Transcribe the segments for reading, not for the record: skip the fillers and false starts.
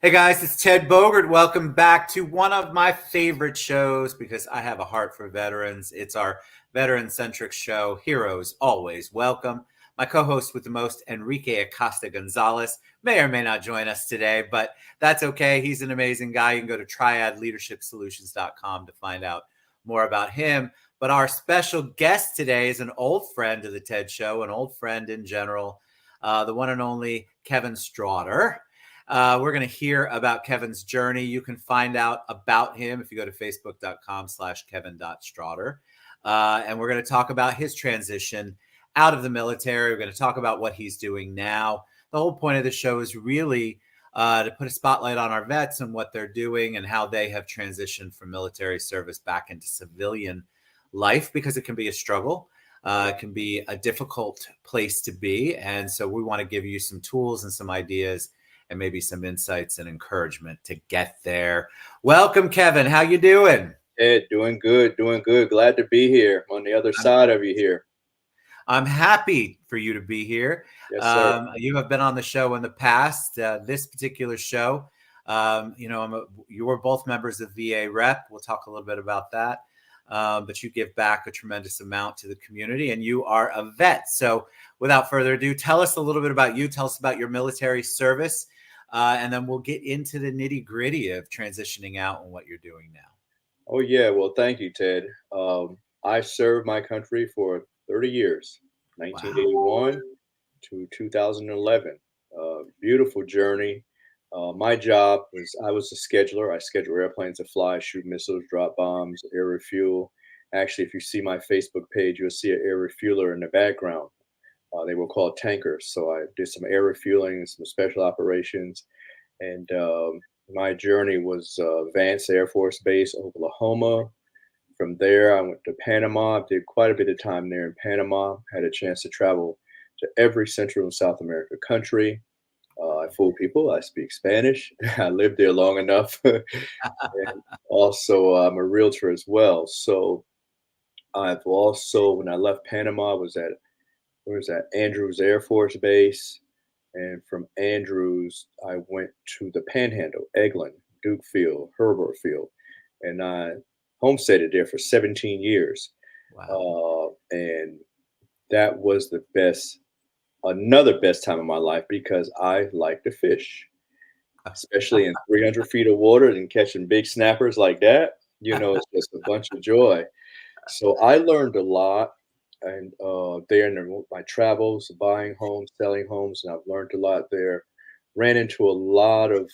Hey guys, it's Ted Bogert. Welcome back to one of my favorite shows because I have a heart for veterans. It's our veteran centric show, Heroes Always Welcome. My co host with the most, Enrique Acosta Gonzalez, may or may not join us today, but that's okay. He's an amazing guy. You can go to triadleadershipsolutions.com to find out more about him. But our special guest today is an old friend of the TED Show, an old friend in general, the one and only Kevin Strawter. We're going to hear about Kevin's journey. You can find out about him if you go to facebook.com/kevin.strawter. And we're going to talk about his transition out of the military. We're going to talk about what he's doing now. The whole point of the show is really to put a spotlight on our vets and what they're doing and how they have transitioned from military service back into civilian life, because it can be a struggle. It can be a difficult place to be. And so we want to give you some tools and some ideas and maybe some insights and encouragement to get there. Welcome, Kevin. How you doing? Ed, doing good, doing good. Glad to be here on the other side of you here. I'm happy for you to be here. Yes, sir. You have been on the show in the past. This particular show, you were both members of VA Rep. We'll talk a little bit about that. But you give back a tremendous amount to the community, and you are a vet. So without further ado, tell us a little bit about you. Tell us about your military service. And then we'll get into the nitty gritty of transitioning out and what you're doing now. Oh, yeah. Well, thank you, Ted. I served my country for 30 years, Wow. 1981 to 2011. Beautiful journey. My job was I was a scheduler. I schedule airplanes to fly, shoot missiles, drop bombs, air refuel. Actually, if you see my Facebook page, you'll see an air refueler in the background. They were called tankers. So I did some air refueling, some special operations, and my journey was Vance Air Force Base, Oklahoma. From there, I went to Panama. Did quite a bit of time there in Panama. Had a chance to travel to every Central and South America country. I fool people. I speak Spanish. I lived there long enough. And also, I'm a realtor as well. So I've also, when I left Panama, was at where was that? Andrews Air Force Base. And from Andrews, I went to the Panhandle, Eglin, Duke Field, Herbert Field. And I homesteaded there for 17 years. Wow. And that was another best time of my life because I like to fish, especially in 300 feet of water and catching big snappers like that. It's just a bunch of joy. So I learned a lot. And there in my travels, buying homes, selling homes, and I've learned a lot there. Ran into a lot of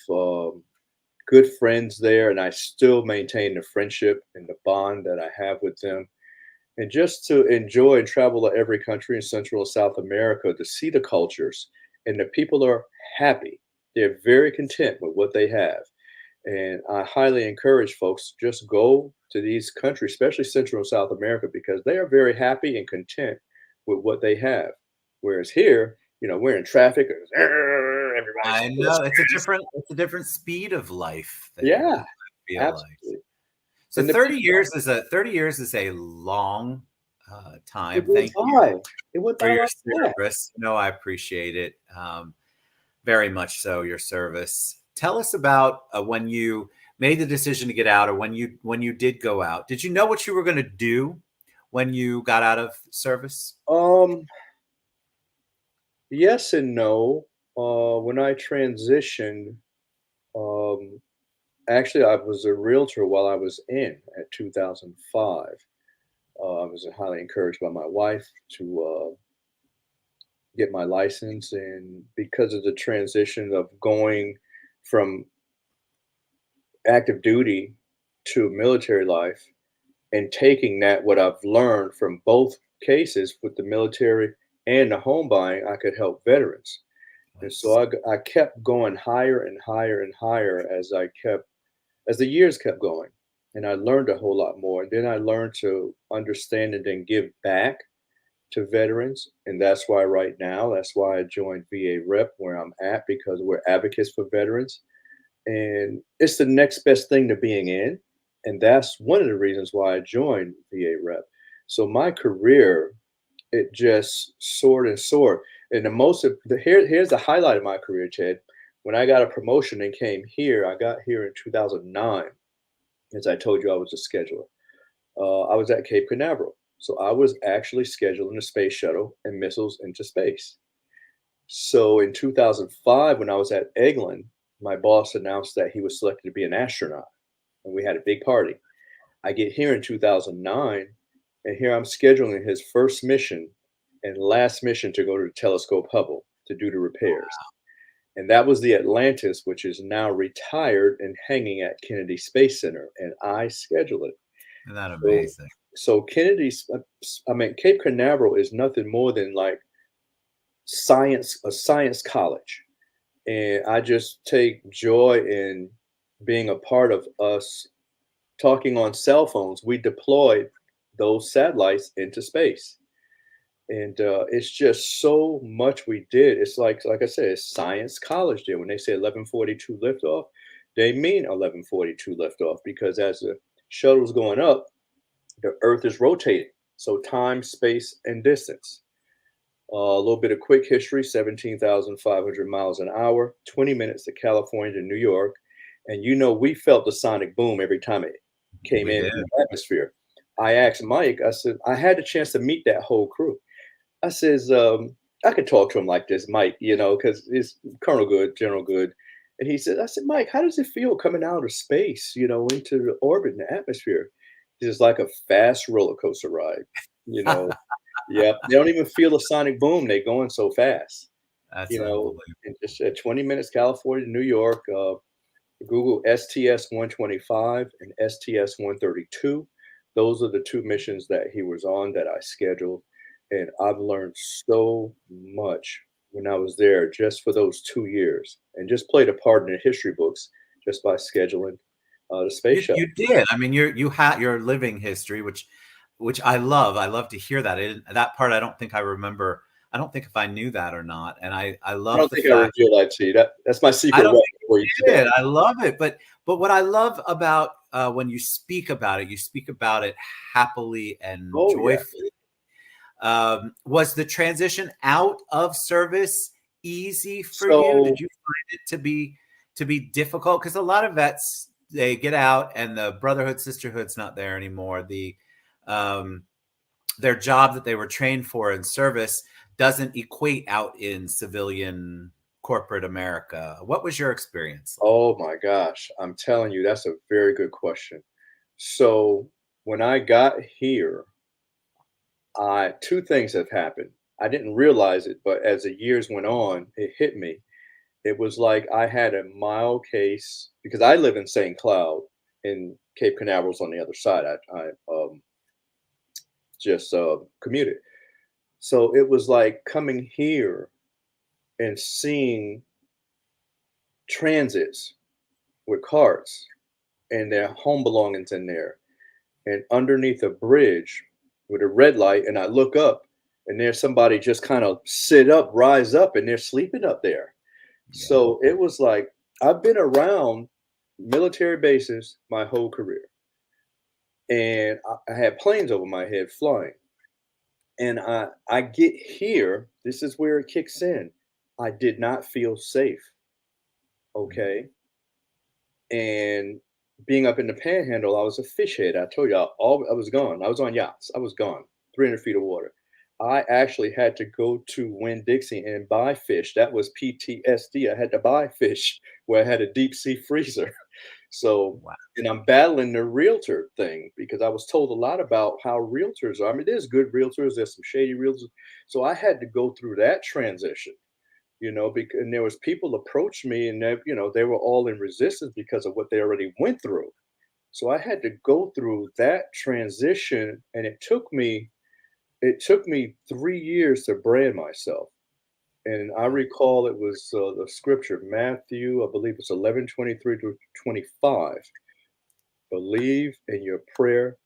good friends there, and I still maintain the friendship and the bond that I have with them. And just to enjoy and travel to every country in Central and South America to see the cultures, and the people are happy. They're very content with what they have. And I highly encourage folks to just go to these countries, especially Central and South America, because they are very happy and content with what they have. Whereas here, we're in traffic. Everybody's I know it's a different speed of life that you yeah, feel like. absolutely. So And the 30 years is a long time. it went Thank you by. It went for by your like that. service. No, I appreciate it very much. So your service. Tell us about when you made the decision to get out, or when you did go out. Did you know what you were going to do when you got out of service? Um, yes and no. When I transitioned, um, actually, I was a realtor while I was in at 2005. I was highly encouraged by my wife to get my license, and because of the transition of going from active duty to military life and taking that what I've learned from both cases with the military and the home buying, I could help veterans. And Nice. so I kept going higher and higher and higher as the years kept going. And I learned a whole lot more. And then I learned to understand and then give back to veterans. And that's why right now, that's why I joined VA Rep where I'm at, because we're advocates for veterans. And it's the next best thing to being in. And that's one of the reasons why I joined VA Rep. So my career, it just soared and soared. And here's the highlight of my career, Ted. When I got a promotion and came here, I got here in 2009. As I told you, I was a scheduler. I was at Cape Canaveral. So I was actually scheduling the space shuttle and missiles into space. So in 2005, when I was at Eglin, my boss announced that he was selected to be an astronaut, and we had a big party. I get here in 2009, and here I'm scheduling his first mission and last mission to go to the telescope Hubble to do the repairs. And that was the Atlantis, which is now retired and hanging at Kennedy Space Center, and I schedule it. Isn't that So, amazing? so Kennedy's, I mean, Cape Canaveral is nothing more than like a science college, and I just take joy in being a part of us talking on cell phones. We deployed those satellites into space, and it's just so much we did. It's like I said, it's science college there. When they say 11:42 liftoff, they mean 11:42 liftoff, because as the shuttle's going up, the Earth is rotating. So time, space, and distance. A little bit of quick history: 17,500 miles an hour, 20 minutes to California to New York. And we felt the sonic boom every time it came We in did. the atmosphere. I asked Mike, I said, I had the chance to meet that whole crew. I says, I could talk to him like this, Mike, because it's Colonel Good, General Good. And he said, I said, Mike, how does it feel coming out of space, into the orbit and the atmosphere? It's like a fast roller coaster ride, you know. Yeah, they don't even feel the sonic boom. They're going so fast, That's unbelievable. and just at 20 minutes, California to New York. Google STS 125 and STS 132. Those are the two missions that he was on that I scheduled. And I've learned so much when I was there just for those 2 years, and just played a part in the history books just by scheduling the space shuttle. You did. I mean, you had your living history, which I love. I love to hear that. That part I don't think I remember. I don't think if I knew that or not. And I I love don't the think I fact revealed that to you. That's my I secret don't weapon think for you you today. did. I love it. But what I love about when you speak about it happily and Oh, yeah. joyfully. Was the transition out of service easy for you? So, Did you find it to be difficult? Because a lot of vets, they get out and the brotherhood sisterhood's not there anymore. Um, their job that they were trained for in service doesn't equate out in civilian corporate America. What was your experience like? oh my gosh, I'm telling you, that's a very good question. So, when I got here, I two things have happened. I didn't realize it, but as the years went on, it hit me. It was like I had a mild case because I live in St. Cloud, and Cape Canaveral's on the other side. I just commuted. So it was like coming here and seeing transits with carts and their home belongings in there, and underneath a bridge with a red light, and I look up and there's somebody just kind of sit up, rise up, and they're sleeping up there. Yeah. So it was like I've been around military bases my whole career, and I had planes over my head flying. And I get here. This is where it kicks in. I did not feel safe. Okay, and being up in the Panhandle, I was a fish head. I told you, I was gone. I was on yachts. I was gone. 300 feet of water. I actually had to go to Winn Dixie and buy fish. That was PTSD. I had to buy fish where I had a deep sea freezer. So, Wow. and I'm battling the realtor thing because I was told a lot about how realtors are. I mean, there's good realtors, there's some shady realtors. So I had to go through that transition, because and there was people approached me, and they were all in resistance because of what they already went through. So I had to go through that transition, and it took me 3 years to brand myself. And I recall it was the scripture, Matthew, I believe it's 11:23 to 25. Believe in your prayer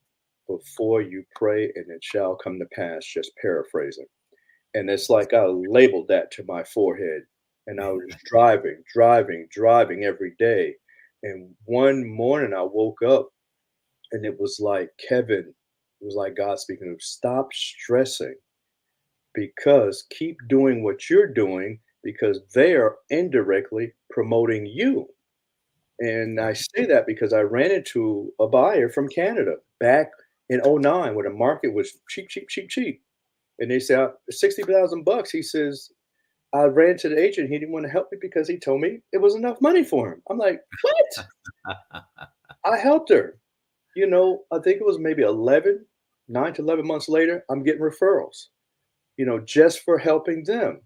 before you pray, and it shall come to pass. Just paraphrasing. And it's like I labeled that to my forehead. And I was driving, driving, driving every day. And one morning I woke up, and it was like, Kevin, it was like God speaking to me, stop stressing, because keep doing what you're doing, because they are indirectly promoting you. And I say that because I ran into a buyer from Canada back in '09 when the market was cheap, cheap, cheap, cheap. And they said, 60,000 bucks. He says, I ran to the agent. He didn't want to help me because he told me it was enough money for him. I'm like, what? I helped her. I think it was maybe 9 to 11 months later, I'm getting referrals, just for helping them.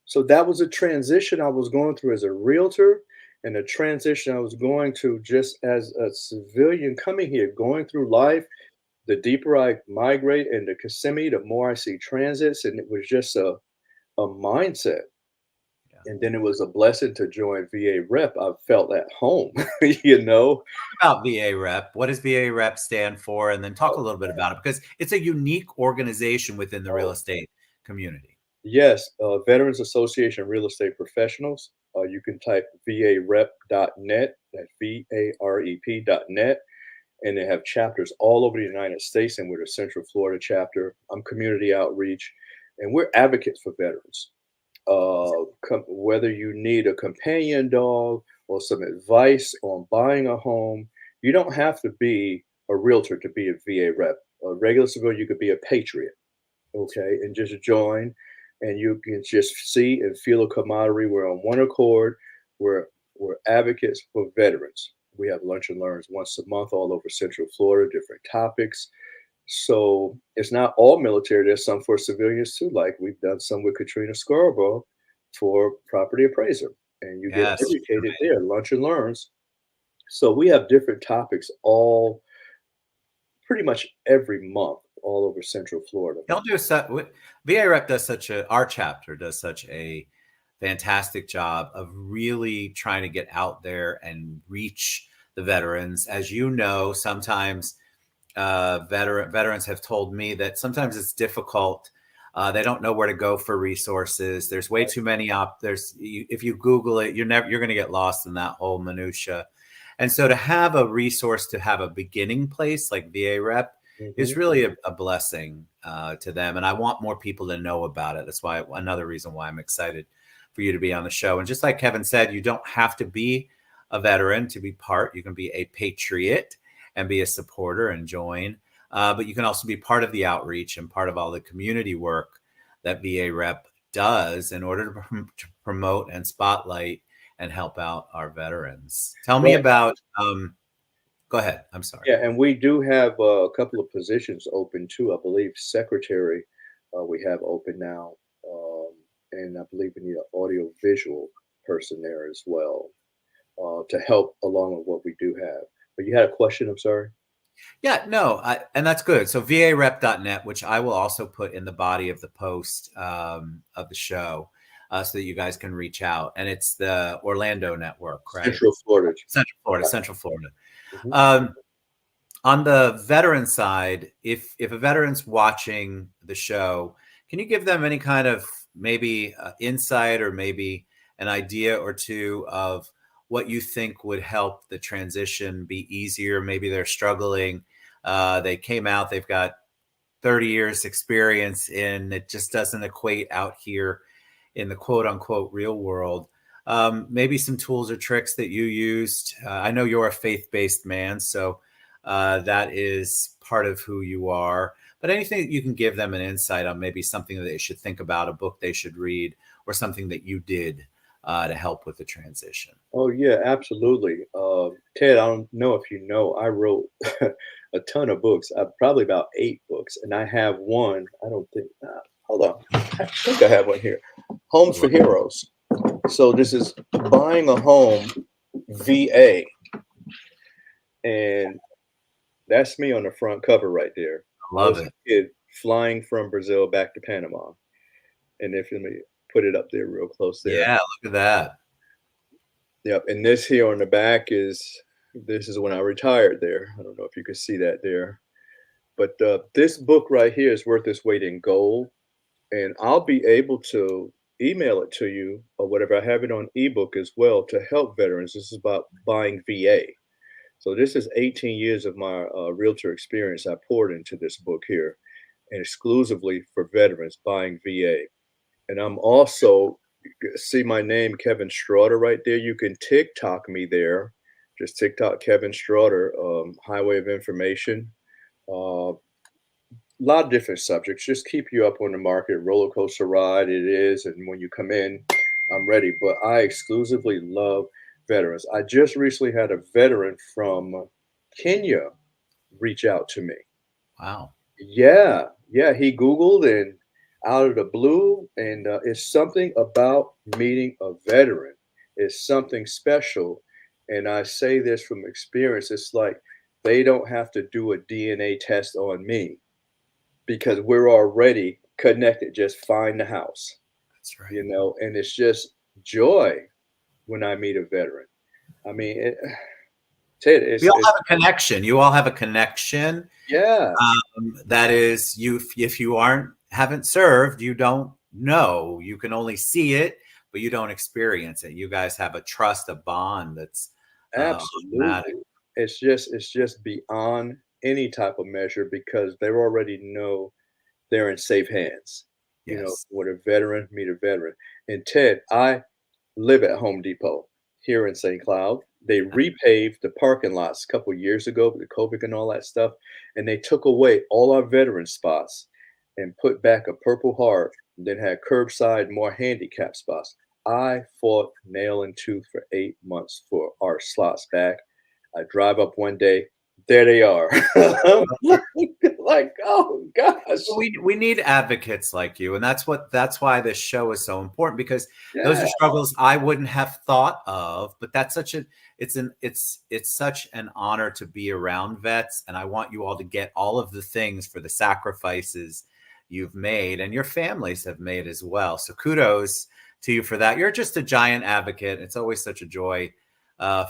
So that was a transition I was going through as a realtor and a transition I was going to just as a civilian coming here, going through life. The deeper I migrate into Kissimmee, the more I see transits. And it was just a mindset. Yeah. And then it was a blessing to join VA Rep. I felt at home, you know. About VA Rep. What does VA Rep stand for? And then talk a little bit about it because it's a unique organization within the real Oh, estate community. yes, Veterans Association Real Estate Professionals. You can type varep.net, that's VAREP.net, and they have chapters all over the United States, and we're the Central Florida chapter. I'm community outreach, and we're advocates for veterans. Whether you need a companion dog or some advice on buying a home, you don't have to be a realtor to be a VA rep. A regular civilian, you could be a patriot, okay, and just join, and you can just see and feel a camaraderie. We're on one accord. We're advocates for veterans. We have lunch and learns once a month all over Central Florida, different topics. So it's not all military. There's some for civilians too. Like we've done some with Katrina Scarborough for property appraiser, and you get Yes. educated there, lunch and learns. So we have different topics all pretty much every month all over Central Florida. They'll do VA Rep does our chapter does such a fantastic job of really trying to get out there and reach the veterans. As you know, sometimes veterans have told me that sometimes it's difficult. They don't know where to go for resources. There's way too many if you Google it, you're going to get lost in that whole minutia. And so to have a resource, to have a beginning place like VA Rep is Mhm. really a blessing to them. And I want more people to know about it. That's why another reason why I'm excited for you to be on the show. And just like Kevin said, you don't have to be a veteran to be part. You can be a patriot and be a supporter and join. But you can also be part of the outreach and part of all the community work that VA Rep does in order to promote and spotlight and help out our veterans. Tell me Right. about, go ahead. I'm sorry. Yeah, and we do have a couple of positions open too. I believe secretary we have open now, and I believe we need an audio visual person there as well to help along with what we do have. But you had a question. I'm sorry. Yeah, no, and that's good. So varep.net, which I will also put in the body of the post of the show so that you guys can reach out. And it's the Orlando network, right? Central Florida. Central Florida, Central Florida. Mhm. Um, on the veteran side, if a veteran's watching the show, can you give them any kind of maybe insight or maybe an idea or two of what you think would help the transition be easier? Maybe they're struggling. They came out, they've got 30 years experience in it, just doesn't equate out here in the quote unquote real world. Maybe some tools or tricks that you used. I know you're a faith-based man, so that is part of who you are. But anything that you can give them an insight on, maybe something that they should think about, a book they should read, or something that you did to help with the transition. Oh yeah, absolutely. Ted, I don't know if you know, I wrote a ton of books. Probably about 8 books, and I have one. I don't think. Hold on, I think I have one here. Homes for Heroes. So this is buying a home, VA, and that's me on the front cover right there. I I love was a it. kid flying from Brazil back to Panama, and if you let me put it up there real close there. Yeah, look at that. Yep, and this here on the back this is when I retired there. I don't know if you can see that there, but this book right here is worth its weight in gold, and I'll be able to email it to you or whatever. I have it on ebook as well to help veterans. This is about buying VA. So this is 18 years of my realtor experience I poured into this book here, and exclusively for veterans buying VA. And I'm also see my name, Kevin Strawter, right there. You can TikTok me there. Just TikTok Kevin Strawter, Highway of Information. A lot of different subjects. Just keep you up on the market. Roller coaster ride it is, and when you come in, I'm ready. But I exclusively love veterans. I just recently had a veteran from Kenya reach out to me. Wow. Yeah, yeah, he Googled and out of the blue, and it's something about meeting a veteran. It's something special, and I say this from experience. It's like they don't have to do a DNA test on me because we're already connected. Just find the house, That's right. and it's just joy when I meet a veteran. I mean, Ted, We all have a connection. You all have a connection. yeah, That is, you if you haven't served, you don't know. You can only see it, but you don't experience it. You guys have a trust, a bond that's automatic. absolutely. It's just beyond any type of measure because they already know they're in safe hands. Yes. With a veteran, meet a veteran. And Ted, I live at Home Depot here in St. Cloud. They repaved the parking lots a couple years ago with the COVID and all that stuff, and they took away all our veteran spots and put back a Purple Heart, and then had curbside, more handicap spots. I fought nail and tooth for 8 months for our slots back. I drive up one day, there they are. I'm like, oh gosh. We need advocates like you, and that's why this show is so important because those Yeah, are struggles I wouldn't have thought of. But that's it's such an honor to be around vets, and I want you all to get all of the things for the sacrifices you've made and your families have made as well. So kudos to you for that. You're just a giant advocate. It's always such a joy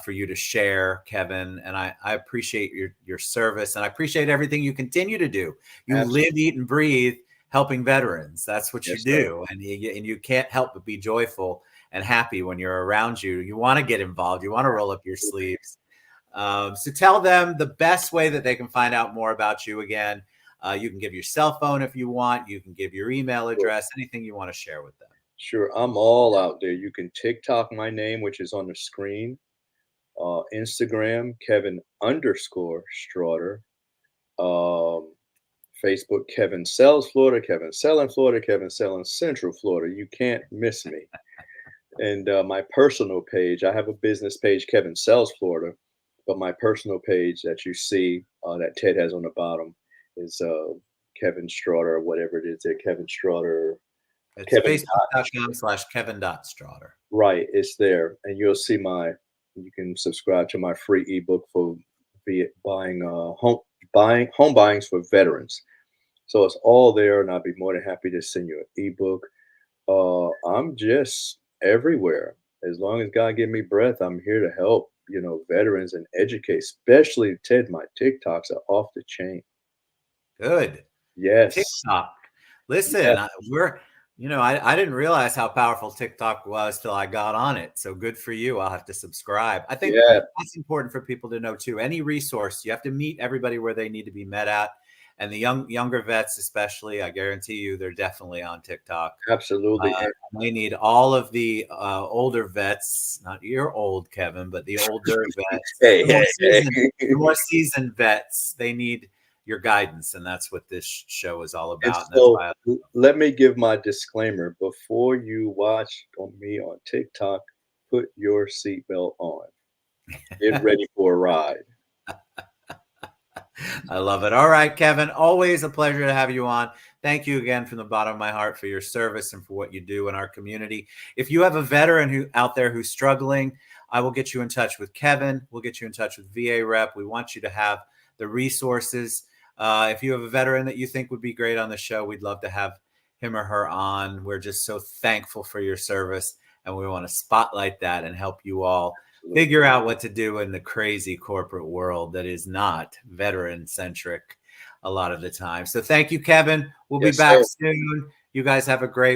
for you to share, Kevin. And I appreciate your service, and I appreciate everything you continue to do. You absolutely. live, eat, and breathe helping veterans. That's what you Yes, sir. do, and you can't help but be joyful and happy when you're around you. You want to get involved. You want to roll up your sleeves. So tell them the best way that they can find out more about you again. You can give your cell phone if you want. You can give your email Sure. address, anything you want to share with them. Sure. I'm all out there. You can TikTok my name, which is on the screen. Instagram, Kevin underscore Strawter. Um, Facebook, Kevin Sells Florida, Kevin Selling Florida, Kevin Selling Central Florida. You can't miss me. And my personal page, I have a business page, Kevin Sells Florida, but my personal page that you see that Ted has on the bottom is Kevin Strawter, or whatever it is there, Kevin Strawter, It's Kevin. facebook.com/Kevin.Strawter. Right, it's there, and you'll see you can subscribe to my free ebook for buying home buyings for veterans. So it's all there, and I'd be more than happy to send you an ebook. I'm just everywhere. As long as God give me breath, I'm here to help, veterans and educate, especially Ted. My TikToks are off the chain. Good. Yes. TikTok. Yeah. Listen, I didn't realize how powerful TikTok was till I got on it. So good for you. I'll have to subscribe. I think Yeah. that's important for people to know too. Any resource, you have to meet everybody where they need to be met at. And the younger vets, especially, I guarantee you, they're definitely on TikTok. Absolutely. They need all of the older vets, not you're old, Kevin, but the older vets, Hey, the more hey, seasoned, hey. the more seasoned vets. They need your guidance, and that's what this show is all And about. And that's so why let me give my disclaimer before you watch me on TikTok. Put your seatbelt on. Get ready for a ride. I love it. All right, Kevin, always a pleasure to have you on. Thank you again from the bottom of my heart for your service and for what you do in our community. If you have a veteran out there who's struggling, I will get you in touch with Kevin. We'll get you in touch with VA rep. We want you to have the resources. If you have a veteran that you think would be great on the show, we'd love to have him or her on. We're just so thankful for your service, and we want to spotlight that and help you all figure out what to do in the crazy corporate world that is not veteran centric a lot of the time. So thank you, Kevin. We'll be Yes, back sir. soon. You guys have a great